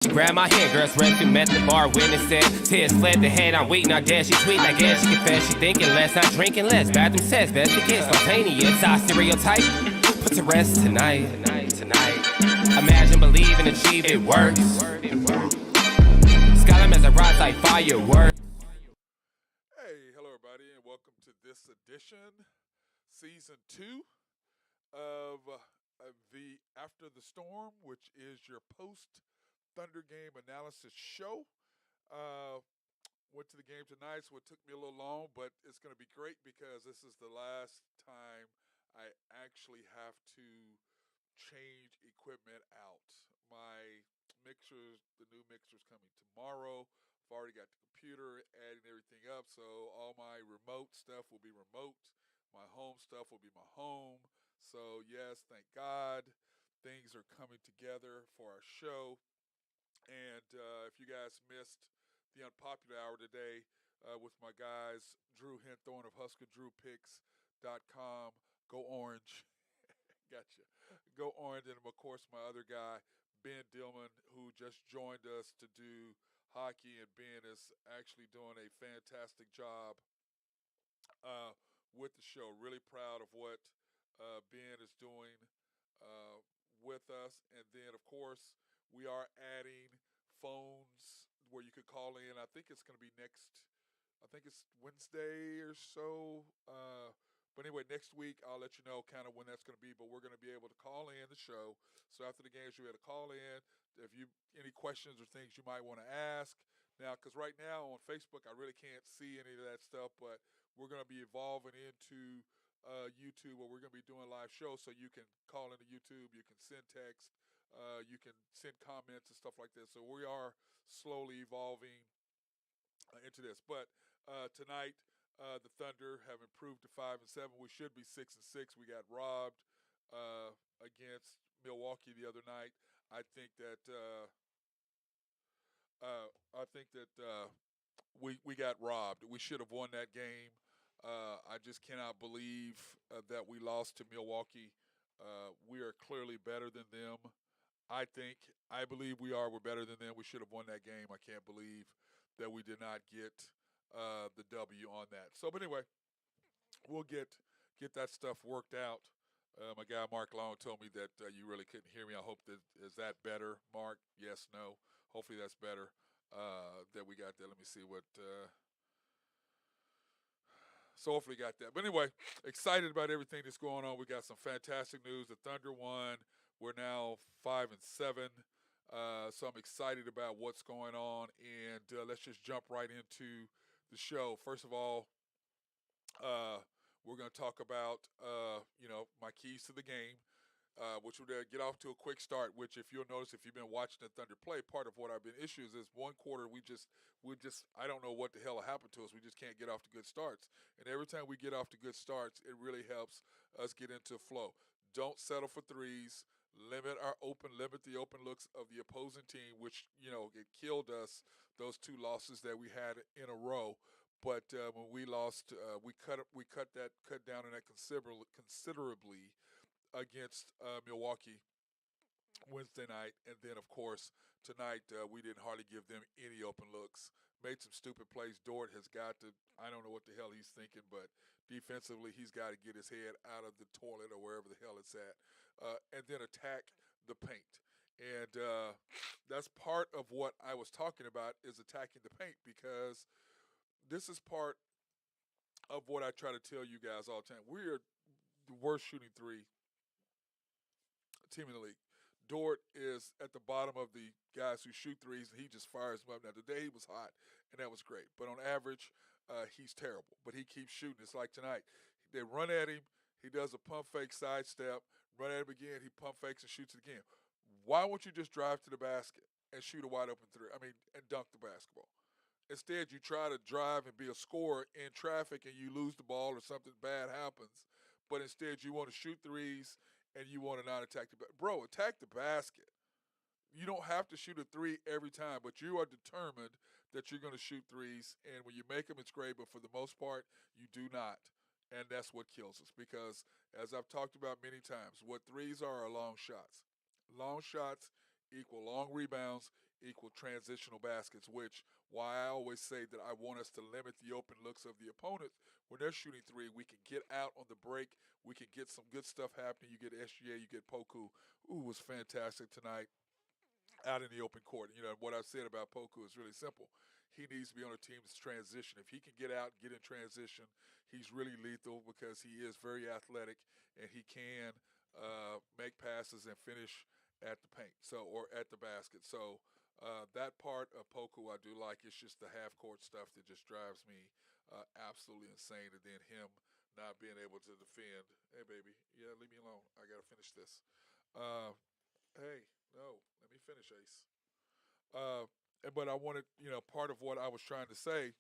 She grabbed my hand, girls resting, met the bar, witness said, tears fled the head, I'm waiting, I guess she tweet, I guess she confess, she thinking less, not drinking less, bathroom says, best to get spontaneous, I stereotype, put to rest tonight. Imagine, believe, and achieve, it works. Skyline as I rise like fireworks. Hey, hello everybody, and welcome to this edition, season 2 of the After the Storm, which is your post Thunder game analysis show. Went to the game tonight, so it took me a little long, but it's going to be great because this is the last time I actually have to change equipment out. My mixers, the new mixer's coming tomorrow. I've already got the computer, adding everything up, so all my remote stuff will be remote. My home stuff will be my home. So yes, thank God, things are coming together for our show. And if you guys missed the unpopular hour today with my guys, Drew Henthorn of HuskerDrewPicks.com, go Orange. Gotcha. Go Orange. And of course, my other guy, Ben Dillman, who just joined us to do hockey. And Ben is actually doing a fantastic job with the show. Really proud of what Ben is doing with us. And then, of course, we are adding phones where you could call in. I think it's going to be I think it's Wednesday or so. But anyway, next week I'll let you know kind of when that's going to be. But we're going to be able to call in the show. So after the games, you're able to call in if you any questions or things you might want to ask. Now, because right now on Facebook, I really can't see any of that stuff. But we're going to be evolving into YouTube, where we're going to be doing live shows. So you can call into YouTube, you can send text, you can send comments and stuff like that. So we are slowly evolving into this. But tonight, the Thunder have improved to 5-7. We should be 6-6. We got robbed against Milwaukee the other night. I think that we got robbed. We should have won that game. I just cannot believe that we lost to Milwaukee. We are clearly better than them. I believe we are. We're better than them. We should have won that game. I can't believe that we did not get the W on that. So, but anyway, we'll get that stuff worked out. My guy Mark Long told me that you really couldn't hear me. I hope that is that better, Mark? Yes, no. Hopefully that's better. That we got that. Let me see what. So hopefully got that. But anyway, excited about everything that's going on. We got some fantastic news. The Thunder won. We're now 5-7. So I'm excited about what's going on. And let's just jump right into the show. First of all, we're going to talk about, my keys to the game. Which would get off to a quick start. Which, if you'll notice, if you've been watching the Thunder play, part of what I've been issues is one quarter we just I don't know what the hell happened to us. We just can't get off to good starts. And every time we get off to good starts, it really helps us get into a flow. Don't settle for threes. Limit the open looks of the opposing team, which it killed us. Those two losses that we had in a row. But when we lost, we cut down on that considerably against Milwaukee Wednesday night. And then, of course, tonight we didn't hardly give them any open looks. Made some stupid plays. Dort has got to, I don't know what the hell he's thinking, but defensively he's got to get his head out of the toilet or wherever the hell it's at, and then attack the paint. And that's part of what I was talking about, is attacking the paint, because this is part of what I try to tell you guys all the time. We are the worst shooting three team in the league. Dort is at the bottom of the guys who shoot threes, and he just fires them up. Now, today he was hot, and that was great. But on average, he's terrible. But he keeps shooting. It's like tonight. They run at him. He does a pump fake sidestep. Run at him again. He pump fakes and shoots it again. Why won't you just drive to the basket and shoot a wide open three? And dunk the basketball. Instead, you try to drive and be a scorer in traffic, and you lose the ball or something bad happens. But instead, you want to shoot threes, and you want to not attack the basket. Bro, attack the basket. You don't have to shoot a three every time, but you are determined that you're going to shoot threes. And when you make them, it's great. But for the most part, you do not. And that's what kills us. Because, as I've talked about many times, what threes are long shots. Long shots equal long rebounds, equal transitional baskets, which why I always say that I want us to limit the open looks of the opponents when they're shooting three. We can get out on the break. We can get some good stuff happening. You get SGA, you get Poku, who was fantastic tonight out in the open court. You know, what I've said about Poku is really simple. He needs to be on a team's transition. If he can get out and get in transition, he's really lethal because he is very athletic and he can make passes and finish at the paint, so or at the basket. So that part of Poku I do like. It's just the half court stuff that just drives me absolutely insane. And then him not being able to defend. Hey, baby, yeah, leave me alone. I got to finish this. Uh, Hey, no, let me finish, Ace. Uh, but I wanted, part of what I was trying to say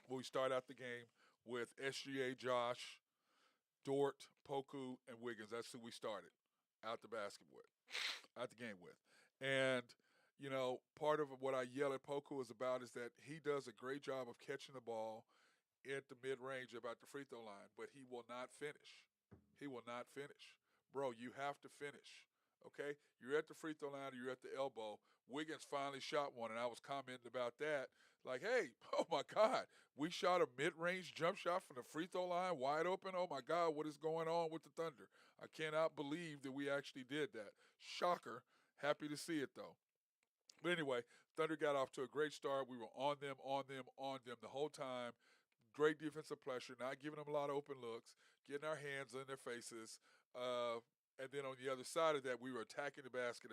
when we start out the game with SGA, Josh, Dort, Poku, and Wiggins. That's who we started out the basket with, out the game with. And, part of what I yell at Poku is about is that he does a great job of catching the ball at the mid range about the free throw line, but he will not finish. He will not finish. Bro, you have to finish. Okay? You're at the free throw line or you're at the elbow. Wiggins finally shot one, and I was commenting about that. Like, hey, oh my God, we shot a mid range jump shot from the free throw line wide open. Oh my God, what is going on with the Thunder? I cannot believe that we actually did that. Shocker. Happy to see it though. But anyway, Thunder got off to a great start. We were on them, on them, on them the whole time. Great defensive pressure, not giving them a lot of open looks, getting our hands in their faces. And then on the other side of that, we were attacking the basket,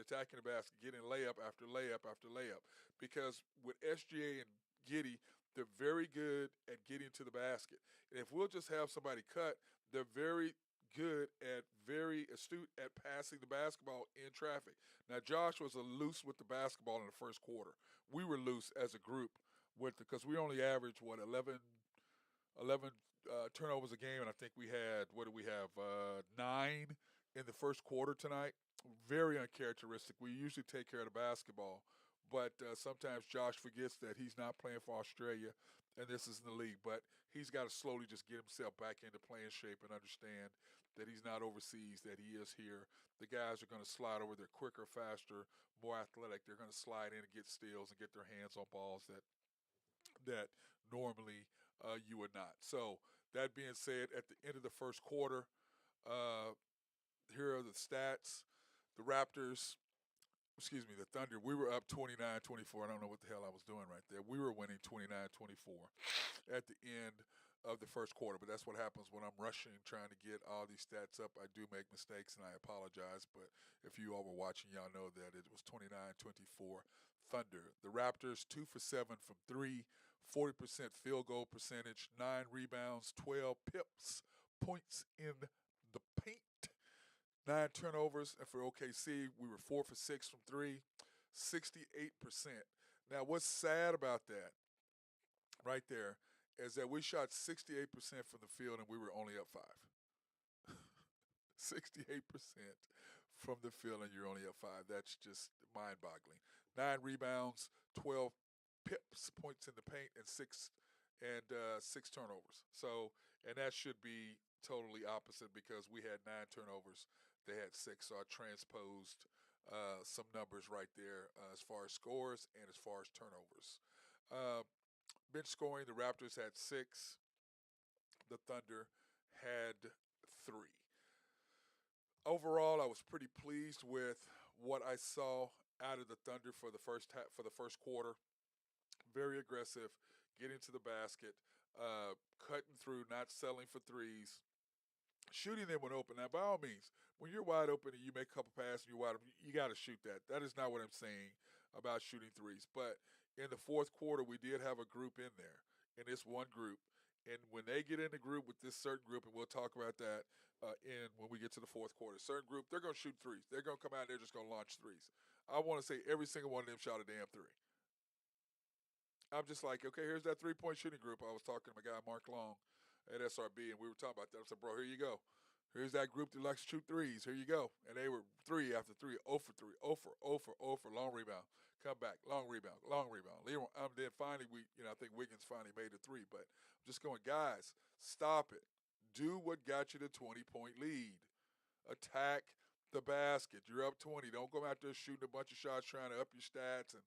getting layup after layup after layup. Because with SGA and Giddy, they're very good at getting to the basket. And if we'll just have somebody cut, they're very astute at passing the basketball in traffic. Now, Josh was a loose with the basketball in the first quarter. We were loose as a group because we only averaged, 11 turnovers a game, and I think we had, what do we have, 9 in the first quarter tonight. Very uncharacteristic. We usually take care of the basketball, but sometimes Josh forgets that he's not playing for Australia, and this is in the league. But he's got to slowly just get himself back into playing shape and understand that he's not overseas, that he is here. The guys are going to slide over. They're quicker, faster, more athletic. They're going to slide in and get steals and get their hands on balls that normally you would not. So that being said, at the end of the first quarter, uh, here are the stats. The Thunder, we were up 29-24. I don't know what the hell I was doing right there. We were winning 29-24 at the end of the first quarter, but that's what happens when I'm rushing, trying to get all these stats up. I do make mistakes, and I apologize, but if you all were watching, y'all know that it was 29-24 Thunder. The Raptors, 2 for 7 from 3, 40% field goal percentage, 9 rebounds, 12 points in the paint. 9 turnovers, and for OKC, we were 4 for 6 from 3, 68%. Now, what's sad about that right there is that we shot 68% from the field and we were only up 5. 68% from the field and you're only up 5. That's just mind-boggling. 9 rebounds, 12 points in the paint, and six turnovers. So, and that should be totally opposite because we had 9 turnovers. They had 6, so I transposed some numbers right there as far as scores and as far as turnovers. Bench scoring, the Raptors had 6. The Thunder had 3. Overall, I was pretty pleased with what I saw out of the Thunder for the first quarter. Very aggressive, getting to the basket, cutting through, not settling for threes. Shooting them when open. Now, by all means, when you're wide open and you make a couple passes and you're wide open, you got to shoot that. That is not what I'm saying about shooting threes. But in the fourth quarter, we did have a group in there, in this one group. And when they get in the group with this certain group, and we'll talk about that when we get to the fourth quarter, certain group, they're going to shoot threes. They're going to come out and they're just going to launch threes. I want to say every single one of them shot a damn 3. I'm just like, okay, here's that 3-point shooting group. I was talking to my guy, Mark Long, at SRB, and we were talking about that. I said, bro, here you go. Here's that group that likes to shoot threes. Here you go. And they were 3 after 3, 0 for 3, 0 for, 0 for, 0 for, long rebound, come back, long rebound, long rebound. Then finally, I think Wiggins finally made a 3. But I'm just going, guys, stop it. Do what got you the 20-point lead. Attack the basket. You're up 20. Don't go out there shooting a bunch of shots trying to up your stats. And,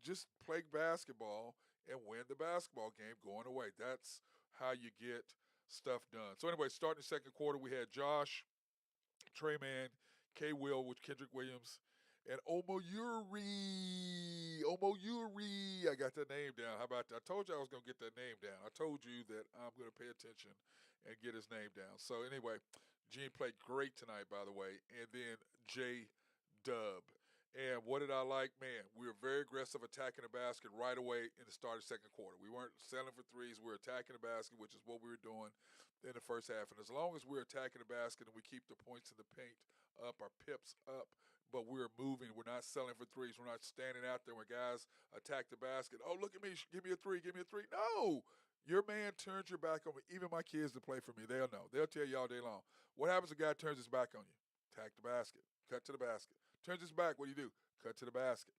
just play basketball and win the basketball game going away. That's how you get stuff done. So, anyway, starting the second quarter, we had Josh, Trey Man, K. Will with Kendrick Williams, and Omo Yuri. Omo Yuri. I got that name down. How about that? I told you I was going to get that name down. I told you that I'm going to pay attention and get his name down. So, anyway, Gene played great tonight, by the way. And then J Dub. And what did I like? Man, we were very aggressive attacking the basket right away in the start of the second quarter. We weren't settling for threes. We were attacking the basket, which is what we were doing in the first half. And as long as we're attacking the basket and we keep the points in the paint up, our pips up, but we're moving. We're not selling for threes. We're not standing out there when guys attack the basket. Oh, look at me. Give me a three. Give me a three. No. Your man turns your back on me. Even my kids that play for me, they'll know. They'll tell you all day long. What happens if a guy turns his back on you? Attack the basket. Cut to the basket. Turns his back. What do? Cut to the basket.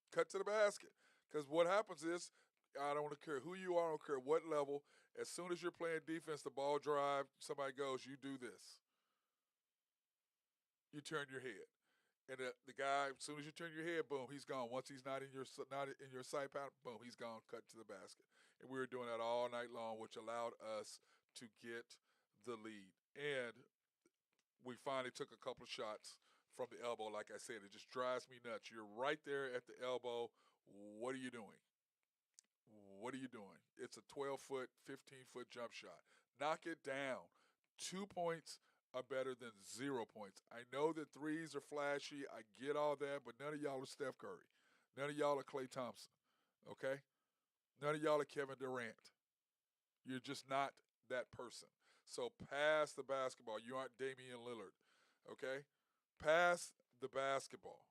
Cut to the basket. Because what happens is, I don't care who you are, I don't care what level, as soon as you're playing defense, the ball drive, somebody goes, you do this. You turn your head. And the guy, as soon as you turn your head, boom, he's gone. Once he's not in your sight pattern, boom, he's gone, cut to the basket. And we were doing that all night long, which allowed us to get the lead. And we finally took a couple of shots from the elbow. Like I said, it just drives me nuts. You're right there at the elbow. What are you doing? What are you doing? It's a 12-foot, 15-foot jump shot. Knock it down. 2 points are better than 0 points. I know that threes are flashy. I get all that, but none of y'all are Steph Curry. None of y'all are Klay Thompson, okay? None of y'all are Kevin Durant. You're just not that person. So pass the basketball. You aren't Damian Lillard, okay? Pass the basketball.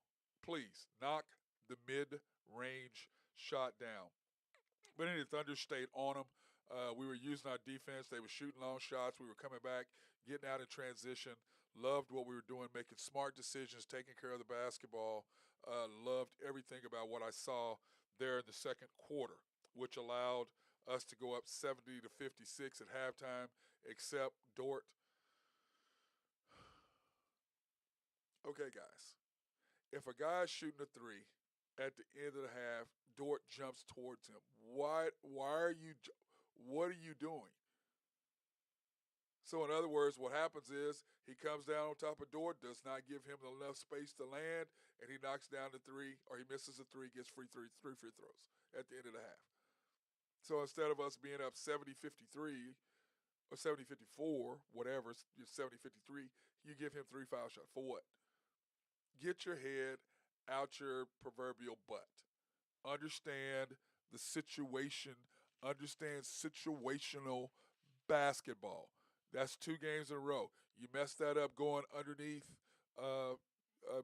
Please, knock the mid-range shot down. But anyway, Thunder stayed on them. We were using our defense. They were shooting long shots. We were coming back, getting out in transition. Loved what we were doing, making smart decisions, taking care of the basketball. Loved everything about what I saw there in the second quarter, which allowed us to go up 70-56 at halftime, except Dort. Okay, guys. If a guy's shooting a three at the end of the half, Dort jumps towards him. What are you doing? So in other words, what happens is he comes down on top of Dort, does not give him enough space to land, and he knocks down the three, or he misses a three, gets three free throws at the end of the half. So instead of us being up 70-53 or 70-54, whatever, 70-53, you give him 3 foul shots. For what? Get your head out your proverbial butt. Understand the situation. Understand situational basketball. That's 2 games in a row. You messed that up going underneath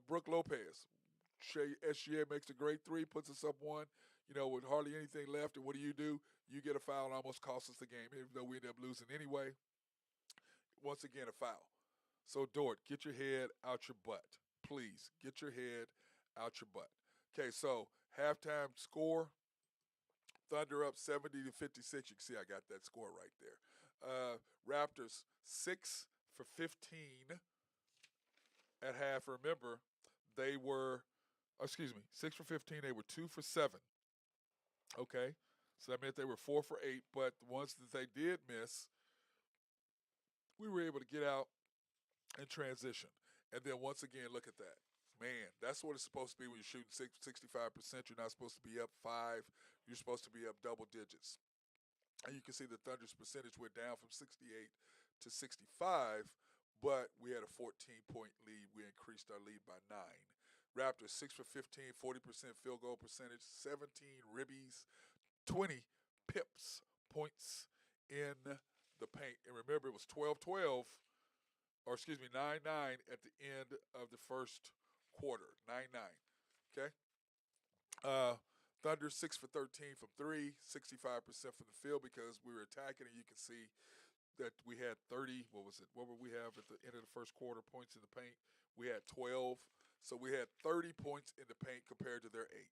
Brooke Lopez. SGA makes a great three, puts us up 1, with hardly anything left. And what do? You get a foul and almost costs us the game, even though we end up losing anyway. Once again, a foul. So, Dort, get your head out your butt. Please, get your head out your butt. Okay, so halftime score, Thunder up 70-56. You can see I got that score right there. Raptors 6 for 15 at half. Remember, they were, 6 for 15. They were 2 for 7. Okay, so that meant they were 4 for 8. But the ones that they did miss, we were able to get out and transition. And then once again, look at that. Man, that's what it's supposed to be when you're shooting 65%. You're not supposed to be up 5. You're supposed to be up double digits. And you can see the Thunder's percentage went down from 68 to 65, but we had a 14-point lead. We increased our lead by 9. Raptors 6 for 15, 40% field goal percentage, 17 ribbies, 20 pips, points in the paint. And remember, it was 12-12. 9-9 at the end of the first quarter. 9-9. Okay? Thunder 6 for 13 from 3, 65% from the field because we were attacking, and you can see that we had 30, what would we have at the end of the first quarter, points in the paint? We had 12. So we had 30 points in the paint compared to their 8.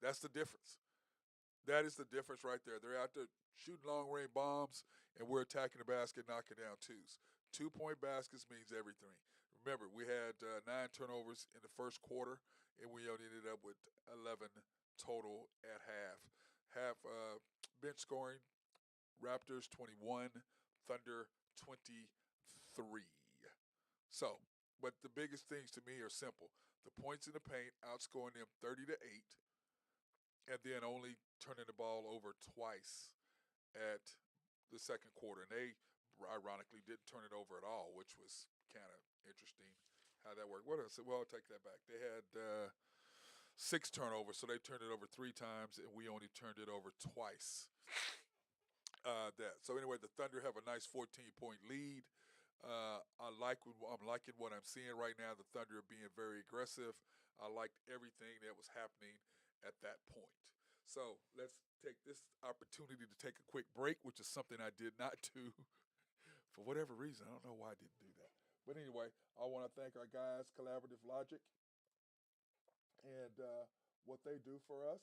That's the difference. That is the difference right there. They're out there shooting long-range bombs, and we're attacking the basket, knocking down 2s. 2-point baskets means everything. Remember, we had 9 turnovers in the first quarter, and we only ended up with 11 total at half. Bench scoring, Raptors 21, Thunder 23. So, but the biggest things to me are simple. The points in the paint, outscoring them 30-8, and then only turning the ball over twice at the second quarter. And they ironically didn't turn it over at all, which was kind of interesting how that worked. What else? Well, I'll take that back. They had 6 turnovers, so they turned it over 3 times, and we only turned it over twice. So anyway, the Thunder have a nice 14-point lead. I'm liking what I'm seeing right now. The Thunder are being very aggressive. I liked everything that was happening at that point. So let's take this opportunity to take a quick break, which is something I did not do for whatever reason. I don't know why I didn't do that. But anyway, I want to thank our guys, Collaborative Logic, and what they do for us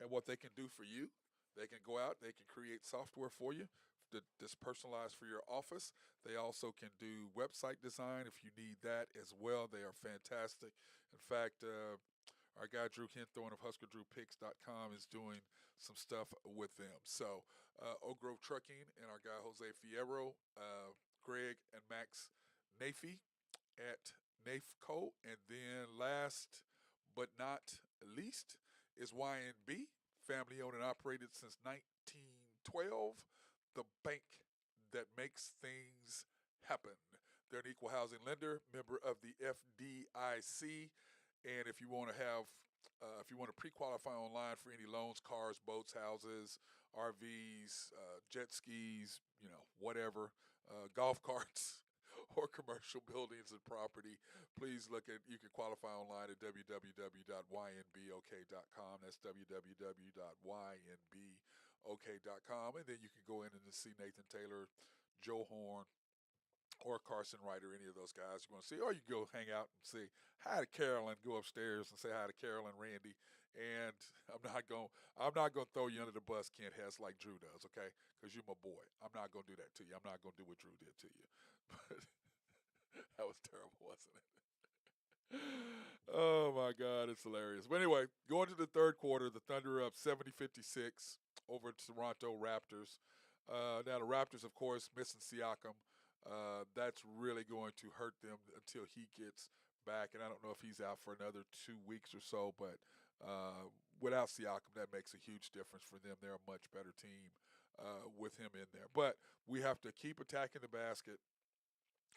and what they can do for you. They can go out, they can create software for you that's personalized for your office. They also can do website design if you need that as well. They are fantastic. In fact, our guy Drew Hinthorn of HuskerDrewPicks.com is doing some stuff with them. So, Oak Grove Trucking and our guy Jose Fierro, Greg and Max Nafee at NAFCO. And then last but not least is YNB, family owned and operated since 1912, the bank that makes things happen. They're an equal housing lender, member of the FDIC, and if you want to pre-qualify online for any loans, cars, boats, houses, RVs, jet skis, whatever, golf carts, or commercial buildings and property, please you can qualify online at www.ynbok.com. That's www.ynbok.com. And then you can go in and see Nathan Taylor, Joe Horn, or Carson Wright, or any of those guys you want to see, or you can go hang out and say hi to Carolyn, go upstairs and say hi to Carolyn, Randy. And I'm not gonna throw you under the bus, Kent Hess, like Drew does, okay? Because you're my boy. I'm not gonna do that to you. I'm not gonna do what Drew did to you. But that was terrible, wasn't it? Oh my God, it's hilarious. But anyway, going to the third quarter, the Thunder are up 70-56 over Toronto Raptors. Now the Raptors, of course, missing Siakam. That's really going to hurt them until he gets back, and I don't know if he's out for another 2 weeks or so, but without Siakam, that makes a huge difference for them. They're a much better team with him in there. But we have to keep attacking the basket,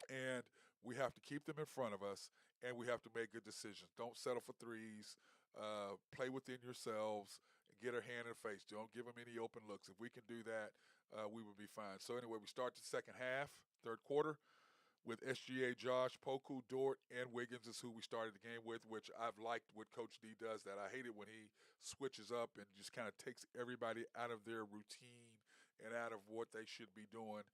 and we have to keep them in front of us, and we have to make good decisions. Don't settle for threes. Play within yourselves, and get our hand in the face. Don't give them any open looks. If we can do that, we would be fine. So anyway, we start the second half, third quarter, with SGA, Josh, Poku, Dort, and Wiggins is who we started the game with, which I've liked what Coach D does. That I hate it when he switches up and just kind of takes everybody out of their routine and out of what they should be doing.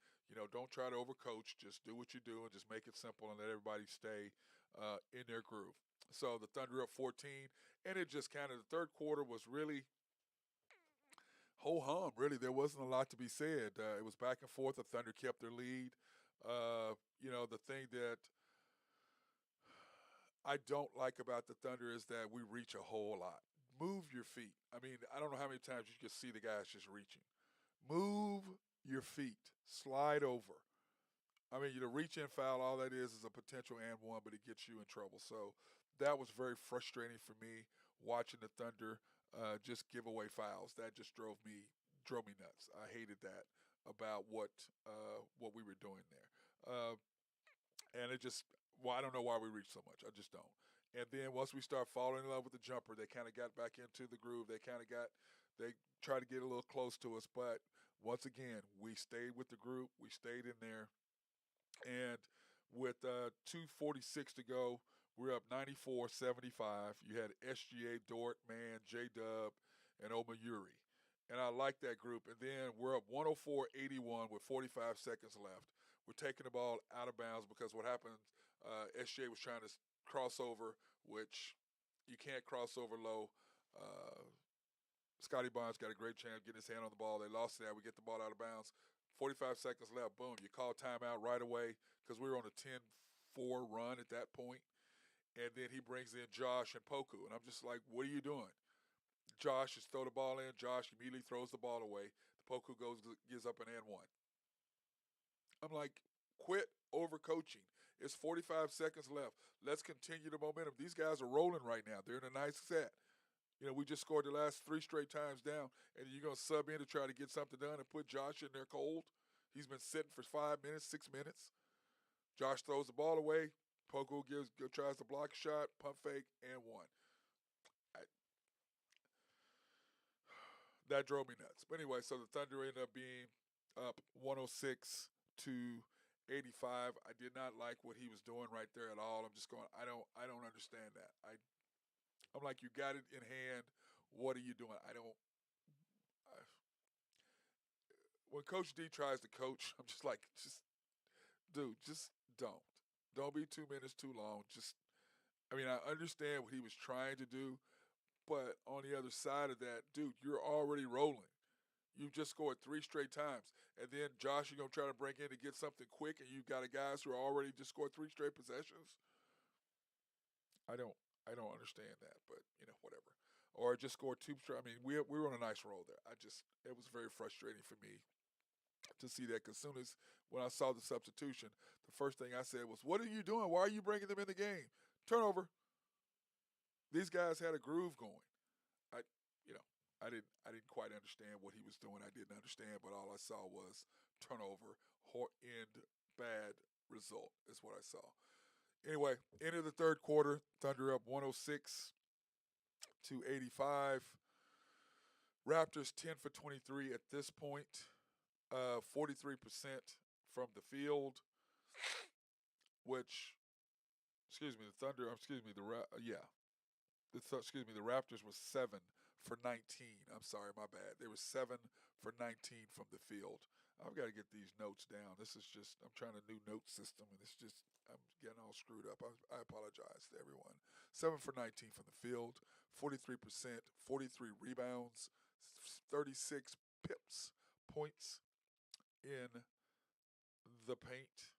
Don't try to overcoach. Just do what you do and just make it simple and let everybody stay in their groove. So the Thunder up 14, and it just kind of, the third quarter was really ho-hum. Really, there wasn't a lot to be said. It was back and forth. The Thunder kept their lead. The thing that I don't like about the Thunder is that we reach a whole lot. Move your feet. I mean, I don't know how many times you can see the guys just reaching. Move your feet. Slide over. I mean, reach in foul, all that is a potential and one, but it gets you in trouble. So that was very frustrating for me watching the Thunder just give away fouls. That just drove me nuts. I hated that about what we were doing there. And I don't know why we reached so much. I just don't. And then once we start falling in love with the jumper, they kind of got back into the groove. They tried to get a little close to us, but once again, we stayed with the group. We stayed in there. And with 2:46 to go, we're up 94-75. You had SGA, Dort, Mann, J-Dub, and Omayuri. And I like that group. And then we're up 104-81 with 45 seconds left. We're taking the ball out of bounds because what happened, SGA was trying to cross over, which you can't cross over low. Scotty Barnes got a great chance getting his hand on the ball. They lost that. We get the ball out of bounds. 45 seconds left. Boom. You call timeout right away because we were on a 10 4 run at that point, and then he brings in Josh and Poku, and I'm just like, what are you doing? Josh just throw the ball in. Josh immediately throws the ball away. The Poku gives up an and one. I'm like, quit overcoaching. It's 45 seconds left. Let's continue the momentum. These guys are rolling right now. They're in a nice set. We just scored the last 3 straight times down, and you're going to sub in to try to get something done and put Josh in there cold. He's been sitting for 5 minutes, 6 minutes. Josh throws the ball away. Poku tries to block a shot, pump fake, and one. That drove me nuts. But anyway, so the Thunder ended up being up 106 to 85. I did not like what he was doing right there at all. I'm just going, I don't understand that. I'm like, you got it in hand. What are you doing? When Coach D tries to coach, I'm just like, dude, just don't. Don't be 2 minutes too long. I understand what he was trying to do, but on the other side of that, dude, you're already rolling. You've just scored 3 straight times. And then Josh, you're going to try to break in to get something quick, and you've got guys who are already just scored 3 straight possessions. I don't understand that, but whatever. Or just scored 2 straight. We were on a nice roll there. It was very frustrating for me to see that, because when I saw the substitution, the first thing I said was, what are you doing? Why are you bringing them in the game? Turnover. These guys had a groove going. I didn't quite understand what he was doing. I didn't understand, but all I saw was turnover, end bad result is what I saw. Anyway, end of the third quarter, Thunder up 106 to 85. Raptors 10 for 23 at this point, 43% from the field, which, the Thunder, the Raptors were 7 for 19. I'm sorry, my bad. They were 7 for 19 from the field. I've got to get these notes down. I'm trying a new note system, and I'm getting all screwed up. I apologize to everyone. 7 for 19 from the field, 43%, 43 rebounds, 36 points in the paint,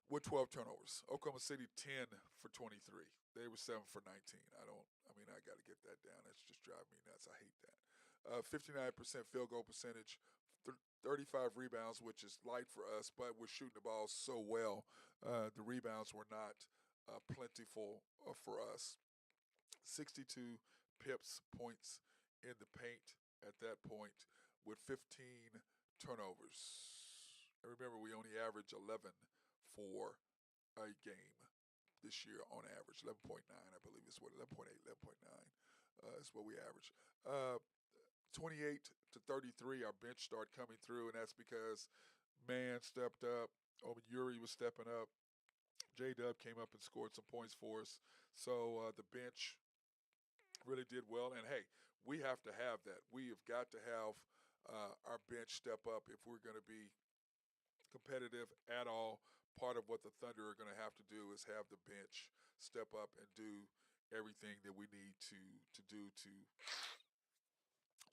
with 12 turnovers. Oklahoma City 10 for 23. They were 7 for 19. I got to get that down. That's just driving me nuts. I hate that. 59% field goal percentage, 35 rebounds, which is light for us, but we're shooting the ball so well. The rebounds were not plentiful for us. 62 points in the paint at that point, with 15 turnovers. And remember, we only average 11 for a game this year on average. 11.9, I believe is what, 11.8, 11.9 is what we average. 28 to 33, our bench started coming through, and that's because Man stepped up. Yuri was stepping up. J-Dub came up and scored some points for us. So the bench really did well. And, hey, we have to have that. We have got to have our bench step up if we're going to be competitive at all. Part of what the Thunder are going to have to do is have the bench step up and do everything that we need to do to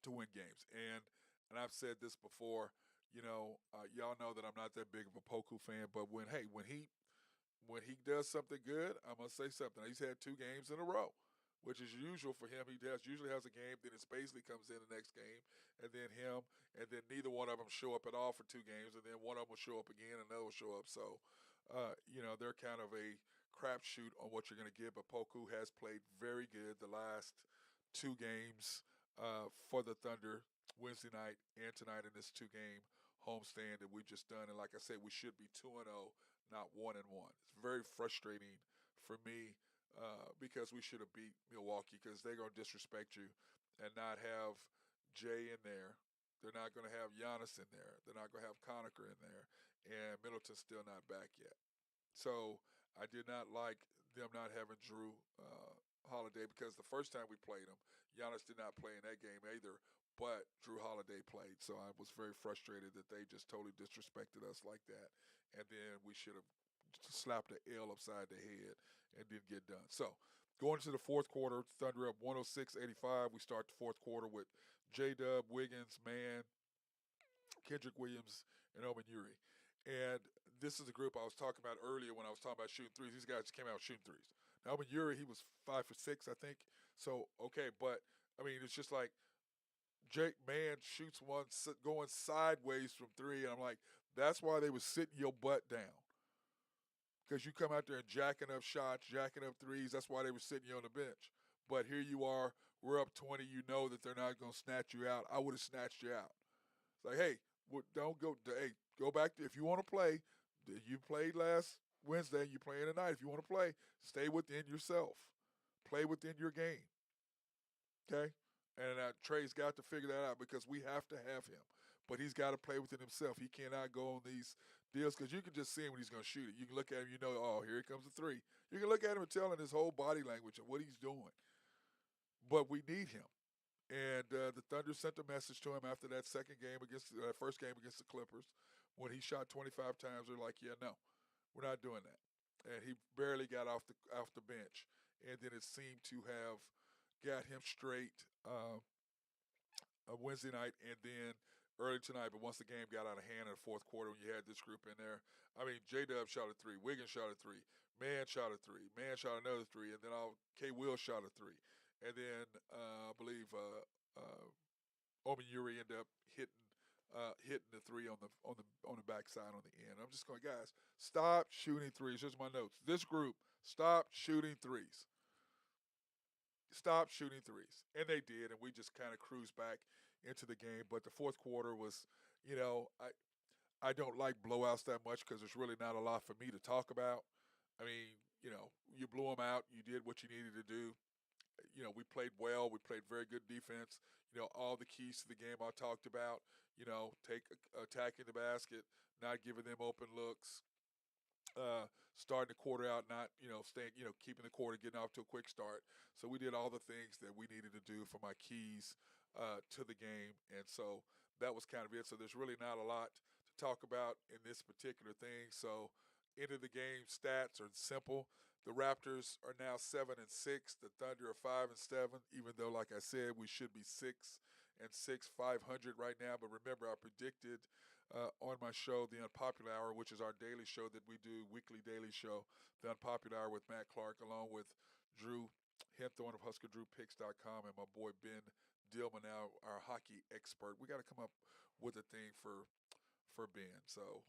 win games. And I've said this before, y'all know that I'm not that big of a Poku fan, but when he does something good, I'm gonna say something. He's had 2 games in a row, which is usual for him. He usually has a game, then it basically comes in the next game, and then neither one of them show up at all for 2 games, and then one of them will show up again, and another will show up. So, they're kind of a crapshoot on what you're going to get. But Poku has played very good the last 2 games for the Thunder, Wednesday night and tonight in this 2-game homestand that we've just done. And like I said, we should be 2-0, not 1-1. It's very frustrating for me because we should have beat Milwaukee, because they're going to disrespect you and not have Jay in there. They're not going to have Giannis in there. They're not going to have Conacher in there. And Middleton's still not back yet. So I did not like them not having Drew Holiday, because the first time we played him, Giannis did not play in that game either, but Drew Holiday played. So I was very frustrated that they just totally disrespected us like that. And then we should have slapped the L upside the head and didn't get done. So going into the fourth quarter, Thunder up 106-85. We start the fourth quarter with J-Dub, Wiggins, Man, Kendrick Williams, and Yuri. And this is the group I was talking about earlier when I was talking about shooting threes. These guys came out shooting threes. Now, when Yuri, he was 5 for 6, I think. So okay, but I mean, it's just like Jake Mann shoots one going sideways from three, and I'm like, that's why they was sitting your butt down because you come out there and jacking up shots, jacking up threes. That's why they were sitting you on the bench. But here you are, we're up 20. You know that they're not going to snatch you out. I would have snatched you out. It's like, hey, don't go. Hey, go back to if you want to play. You played last Wednesday. You playing tonight. If you want to play, stay within yourself. Play within your game. Okay, and Trey's got to figure that out because we have to have him. But he's got to play within himself. He cannot go on these deals because you can just see him when he's going to shoot it. You can look at him, you know, oh, here comes the three. You can look at him and tell in his whole body language of what he's doing. But we need him. And the Thunder sent a message to him after that first game against the Clippers, when he shot 25 times. They're like, "Yeah, no, we're not doing that." And he barely got off the bench, and then it seemed to have got him straight Wednesday night, and then early tonight. But once the game got out of hand in the fourth quarter, when you had this group in there, I mean, J Dub shot a three, Wiggins shot a three, Man shot a three, Man shot another three, and then K Will shot a three. And then I believe Omen Yuri ended up hitting the three on the backside on the end. I'm just going, guys, stop shooting threes. Here's my notes. This group, stop shooting threes. Stop shooting threes. And they did, and we just kind of cruised back into the game. But the fourth quarter was, I don't like blowouts that much because there's really not a lot for me to talk about. I mean, you blew them out. You did what you needed to do. We played well. We played very good defense. All the keys to the game I talked about. Attacking the basket, not giving them open looks, starting the quarter out, not staying, keeping the quarter, getting off to a quick start. So we did all the things that we needed to do for my keys to the game, and so that was kind of it. So there's really not a lot to talk about in this particular thing. So end of the game stats are simple. The Raptors are now 7-6. The Thunder are 5-7. Even though, like I said, we should be 6-6, 500 right now. But remember, I predicted on my show, The Unpopular Hour, which is our daily show that we do, weekly daily show, The Unpopular Hour with Matt Clark, along with Drew Henthorn of HuskerDrewPicks.com, and my boy Ben Dillman, now our hockey expert. We got to come up with a thing for Ben. So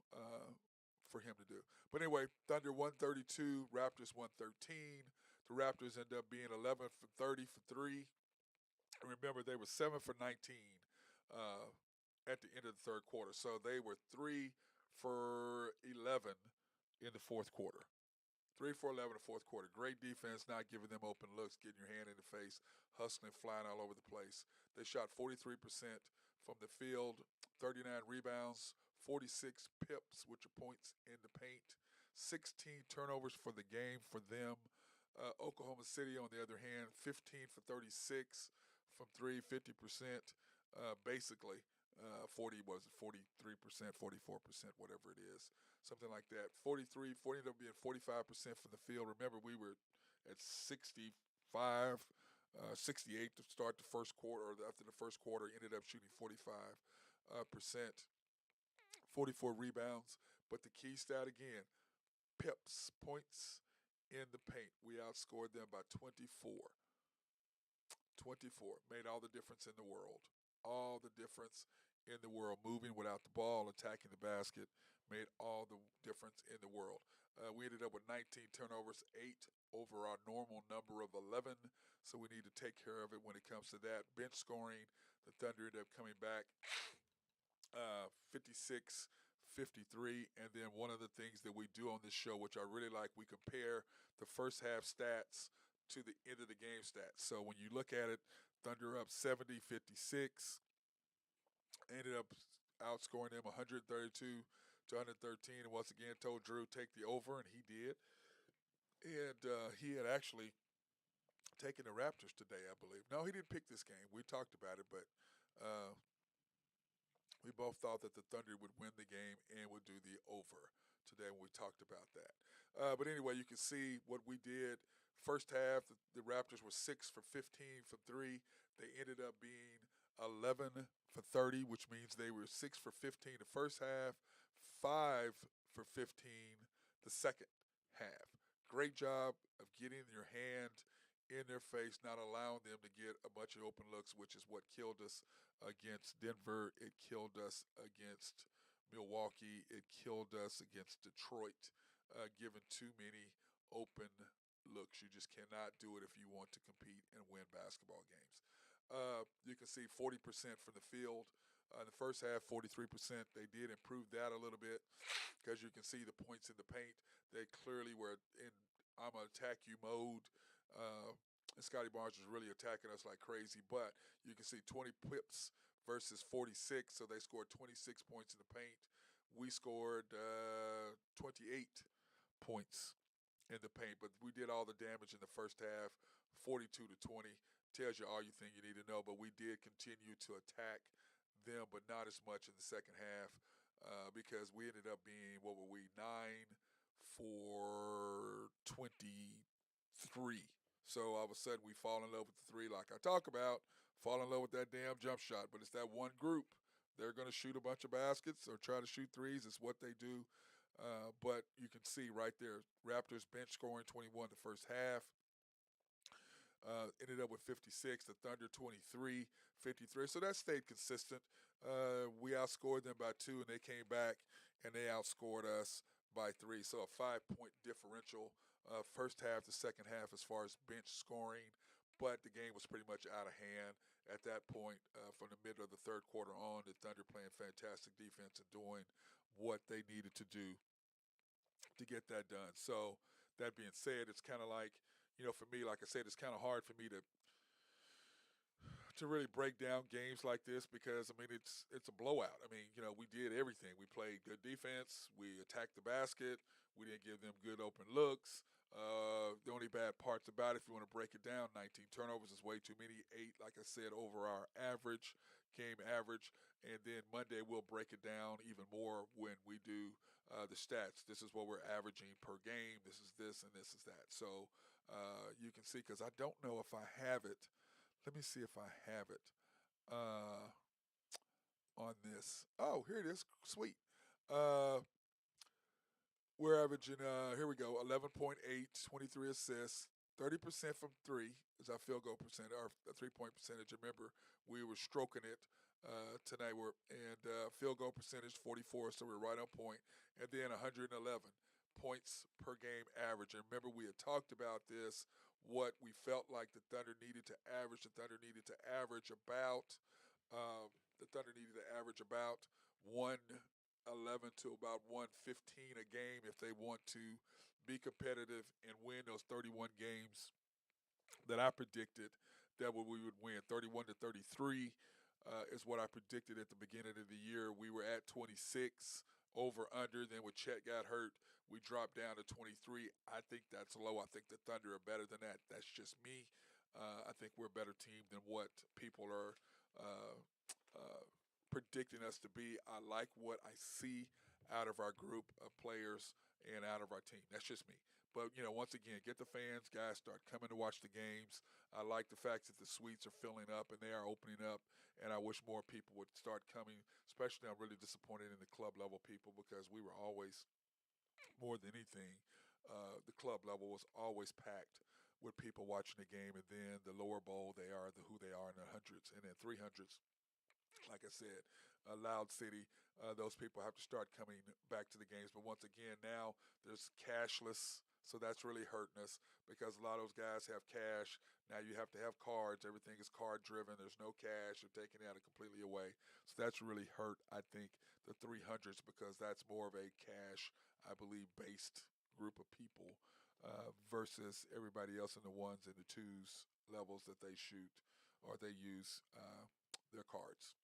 for him to do. But anyway, Thunder 132, Raptors 113. The Raptors end up being 11 for 30 for three. And remember, they were 7 for 19 at the end of the third quarter. So they were 3 for 11 in the fourth quarter. 3 for 11 in the fourth quarter. Great defense, not giving them open looks, getting your hand in the face, hustling, flying all over the place. They shot 43% from the field, 39 rebounds, 46 pips, which are points in the paint, 16 turnovers for the game for them. Oklahoma City, on the other hand, 15 for 36 from three, 50%, basically. 43%, 44%, whatever it is, something like that. 40 ended up being 45% from the field. Remember, we were at 65, 68 to start the first quarter, or after the first quarter, ended up shooting 45%. 44 rebounds, but the key stat again, pips, points in the paint. We outscored them by 24. 24 made all the difference in the world. All the difference in the world. Moving without the ball, attacking the basket, made all the difference in the world. We ended up with 19 turnovers, 8 over our normal number of 11, so we need to take care of it when it comes to that. Bench scoring, the Thunder ended up coming back 56, 53, and then one of the things that we do on this show, which I really like, we compare the first half stats to the end of the game stats. So when you look at it, Thunder up 70, 56, ended up outscoring them 132 to 113, and once again told Drew take the over, and he did. And he had actually taken the Raptors today, I believe. No, he didn't pick this game. We talked about it, but we both thought that the Thunder would win the game and would do the over today when we talked about that. But anyway, you can see what we did. First half, the Raptors were 6 for 15 from three. They ended up being 11 for 30, which means they were 6 for 15 the first half, 5 for 15 the second half. Great job of getting your hand in their face, not allowing them to get a bunch of open looks, which is what killed us against Denver. It killed us against Milwaukee. It killed us against Detroit, giving too many open looks. You just cannot do it if you want to compete and win basketball games. You can see 40% from the field. In the first half, 43%. They did improve that a little bit because you can see the points in the paint. They clearly were in I'm going to attack you mode. And Scotty Barnes was really attacking us like crazy. But you can see 20 pips versus 46. So they scored 26 points in the paint. We scored 28 points in the paint. But we did all the damage in the first half, 42 to 20. Tells you all you think you need to know. But we did continue to attack them, but not as much in the second half because we ended up being, what were we, 9 for 23. So all of a sudden we fall in love with the three like I talk about, fall in love with that damn jump shot. But it's that one group. They're going to shoot a bunch of baskets or try to shoot threes. It's what they do. But you can see right there, Raptors bench scoring 21 the first half. Ended up with 56, the Thunder 23, 53. So that stayed consistent. We outscored them by 2, and they came back, and they outscored us by 3. So a 5-point differential first half to second half as far as bench scoring. But the game was pretty much out of hand at that point. From the middle of the third quarter on, the Thunder playing fantastic defense and doing what they needed to do to get that done. So that being said, it's kind of like, for me, like I said, it's kind of hard for me to really break down games like this because, I mean, it's a blowout. I mean, we did everything. We played good defense. We attacked the basket. We didn't give them good open looks. The only bad parts about it, if you want to break it down, 19 turnovers is way too many. 8, like I said, over our game average. And then Monday we'll break it down even more when we do the stats. This is what we're averaging per game. This is this and this is that. So you can see, because I don't know if I have it. Let me see if I have it on this. Oh, here it is. Sweet. We're averaging, here we go, 11.8, 23 assists, 30% from 3 is our field goal percentage, our 3-point percentage. Remember, we were stroking it tonight. And field goal percentage, 44, so we're right on point. And then 111 points per game average. And remember, we had talked about this, what we felt like the Thunder needed to average. The Thunder needed to average about, 111 to about 115 a game if they want to be competitive and win those 31 games that I predicted that we would win. 31 to 33 is what I predicted at the beginning of the year. We were at 26 over under. Then when Chet got hurt, we dropped down to 23. I think that's low. I think the Thunder are better than that. That's just me. I think we're a better team than what people are predicting us to be. I like what I see out of our group of players and out of our team. That's just me. But, once again, get the fans, guys, start coming to watch the games. I like the fact that the suites are filling up and they are opening up, and I wish more people would start coming, especially I'm really disappointed in the club level people because we were always, more than anything, the club level was always packed with people watching the game, and then the lower bowl, they are who they are in the hundreds, and then 300s. Like I said, Loud City, those people have to start coming back to the games. But once again, now there's cashless, so that's really hurting us because a lot of those guys have cash. Now you have to have cards. Everything is card driven. There's no cash. You're taking that completely away. So that's really hurt, I think, the 300s because that's more of a cash, I believe, based group of people versus everybody else in the ones and the twos levels that they shoot or they use their cards.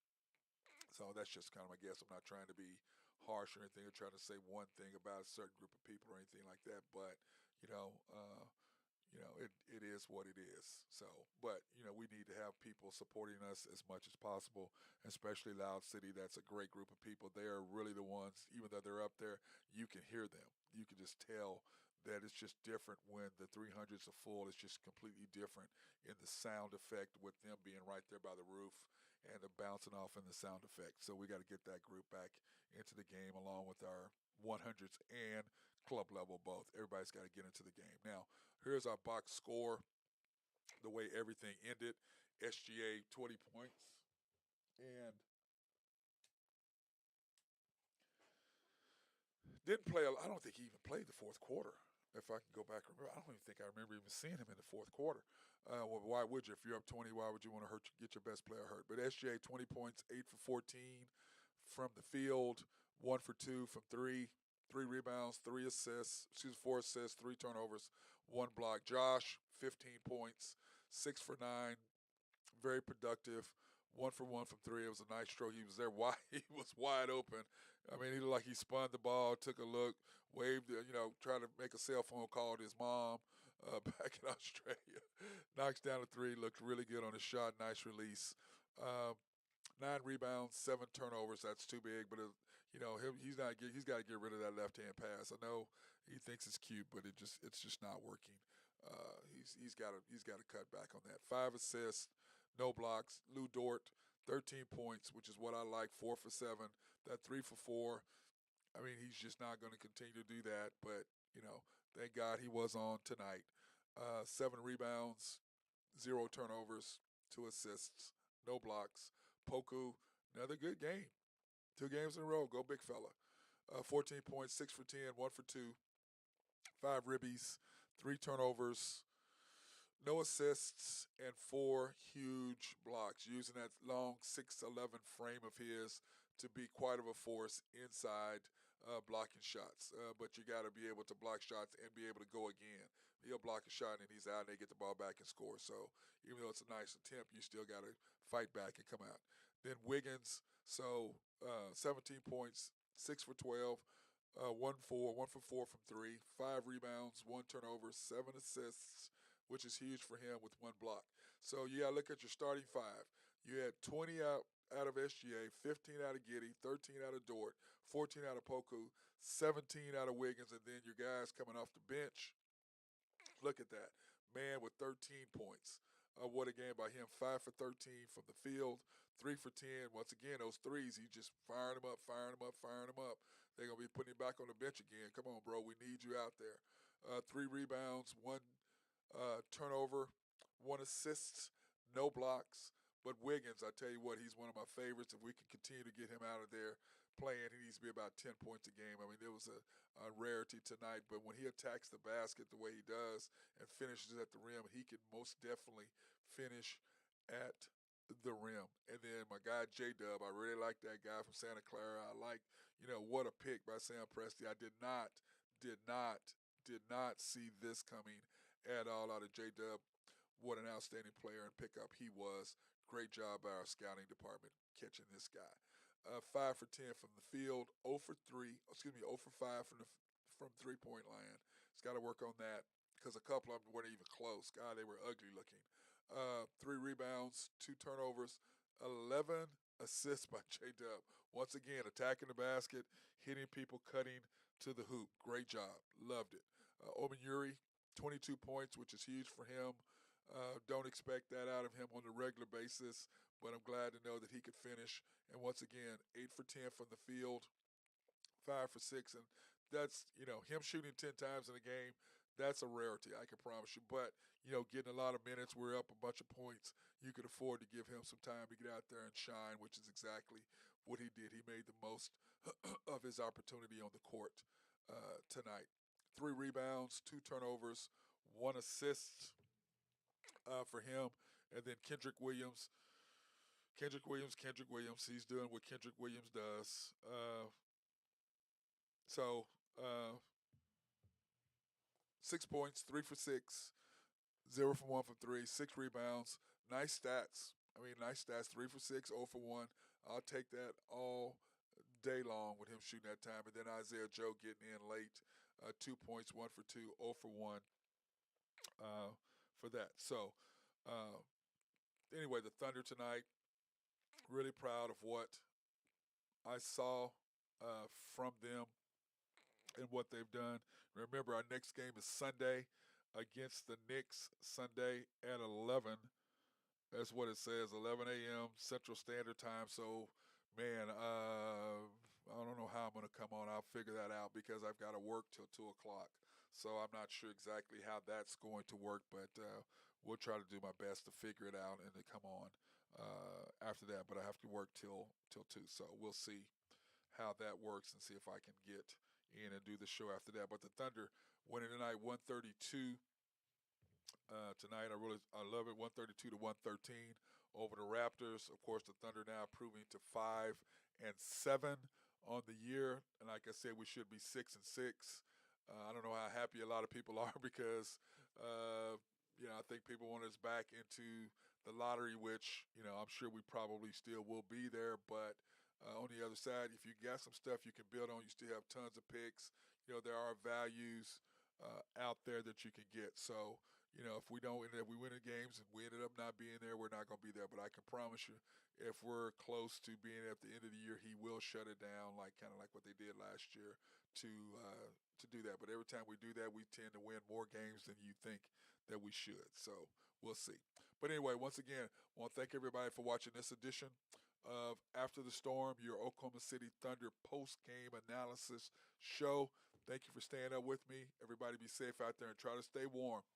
So that's just kind of my guess. I'm not trying to be harsh or anything or trying to say one thing about a certain group of people or anything like that. But, it is what it is. So, but, we need to have people supporting us as much as possible, especially Loud City. That's a great group of people. They are really the ones, even though they're up there, you can hear them. You can just tell that it's just different when the 300s are full. It's just completely different in the sound effect with them being right there by the roof and the bouncing off in the sound effect. So we got to get that group back into the game along with our 100s and club level both. Everybody's got to get into the game. Now, here's our box score, the way everything ended. SGA 20 points. And didn't play, I don't think he even played the fourth quarter. If I can go back and remember, I don't even think I remember even seeing him in the fourth quarter. Well, why would you? If you're up 20, why would you want to get your best player hurt? But SGA 20 points, 8 for 14 from the field, 1 for 2 from 3, 3 rebounds, 3 assists, 4 assists, 3 turnovers, 1 block. Josh 15 points, 6 for 9, very productive. 1 for 1 from 3. It was a nice stroke. He was there wide. He was wide open. I mean, he looked like he spun the ball, took a look, waved, tried to make a cell phone call to his mom back in Australia. Knocks down a 3, looked really good on his shot. Nice release. 9 rebounds, 7 turnovers. That's too big, but he's got to get rid of that left hand pass. I know he thinks it's cute, but it's just not working. He's got to cut back on that. 5 assists, no blocks. Lou Dort, 13 points, which is what I like. 4 for 7. That 3 for 4. I mean, he's just not going to continue to do that. But thank God he was on tonight. 7 rebounds, 0 turnovers, 2 assists, no blocks. Poku, another good game. 2 games in a row. Go big fella. 14 points, 6 for 10, 1 for 2, 5 ribbies, 3 turnovers, no assists, and 4 huge blocks, using that long 6'11" frame of his to be quite of a force inside blocking shots. But you got to be able to block shots and be able to go again. He'll block a shot and he's out and they get the ball back and score. So even though it's a nice attempt, you still got to fight back and come out. Then Wiggins, 17 points, 6 for 12, 1 for 4 from 3, 5 rebounds, 1 turnover, 7 assists, which is huge for him with 1 block. So you got to look at your starting 5. You had 20 out of SGA, 15 out of Giddey, 13 out of Dort, 14 out of Poku, 17 out of Wiggins, and then your guys coming off the bench. Look at that. Man with 13 points. What a game by him. 5 for 13 from the field, 3 for 10. Once again, those threes, he just firing them up. They're going to be putting him back on the bench again. Come on, bro. We need you out there. 3 rebounds, 1 turnover, 1 assist, no blocks. But Wiggins, I tell you what, he's one of my favorites. If we can continue to get him out of there playing, he needs to be about 10 points a game. I mean, it was a rarity tonight, but when he attacks the basket the way he does and finishes at the rim, he can most definitely finish at the rim. And then my guy J-Dub, I really like that guy from Santa Clara. I like, what a pick by Sam Presti. I did not see this coming at all out of J-Dub. What an outstanding player and pickup he was. Great job by our scouting department catching this guy. 5 for 10 from the field, 0 for 5 from 3-point line. He's got to work on that because a couple of them weren't even close. God, they were ugly looking. 3 rebounds, 2 turnovers, 11 assists by J-Dub. Once again, attacking the basket, hitting people, cutting to the hoop. Great job. Loved it. Omenyuri, 22 points, which is huge for him. Don't expect that out of him on a regular basis, but I'm glad to know that he could finish. And once again, 8 for 10 from the field, 5 for 6. And that's, him shooting 10 times in a game, that's a rarity, I can promise you. But, getting a lot of minutes, we're up a bunch of points. You could afford to give him some time to get out there and shine, which is exactly what he did. He made the most of his opportunity on the court tonight. 3 rebounds, 2 turnovers, 1 assist for him. And then Kendrick Williams. He's doing what Kendrick Williams does. 6 points, 3 for 6, 0 for 1 from 3, 6 rebounds. Nice stats. 3 for 6, 0 for 1. I'll take that all day long with him shooting that time. And then Isaiah Joe getting in late. 2 points, 1 for 2, 0 for 1 for that. So, anyway, the Thunder tonight, really proud of what I saw from them and what they've done. Remember, our next game is Sunday against the Knicks, Sunday at 11. That's what it says, 11 a.m. Central Standard Time. So, man, I don't know how I'm going to come on. I'll figure that out because I've got to work till 2 o'clock. So I'm not sure exactly how that's going to work, but we'll try to do my best to figure it out and to come on after that. But I have to work till 2, so we'll see how that works and see if I can get in and do the show after that. But the Thunder winning tonight, 132 tonight. I love it. 132 to 113 over the Raptors. Of course, the Thunder now improving to 5-7 on the year, and like I said, we should be 6-6. I don't know how happy a lot of people are because uh, I think people want us back into the lottery, which I'm sure we probably still will be there, but. On the other side, if you got some stuff you can build on, you still have tons of picks. There are values out there that you can get. So, if we don't, and if we win the games and we ended up not being there, we're not going to be there. But I can promise you, if we're close to being at the end of the year, he will shut it down, like kind of like what they did last year to do that. But every time we do that, we tend to win more games than you think that we should. So we'll see. But anyway, once again, I want to thank everybody for watching this edition of After the Storm, your Oklahoma City Thunder post-game analysis show. Thank you for staying up with me. Everybody be safe out there and try to stay warm.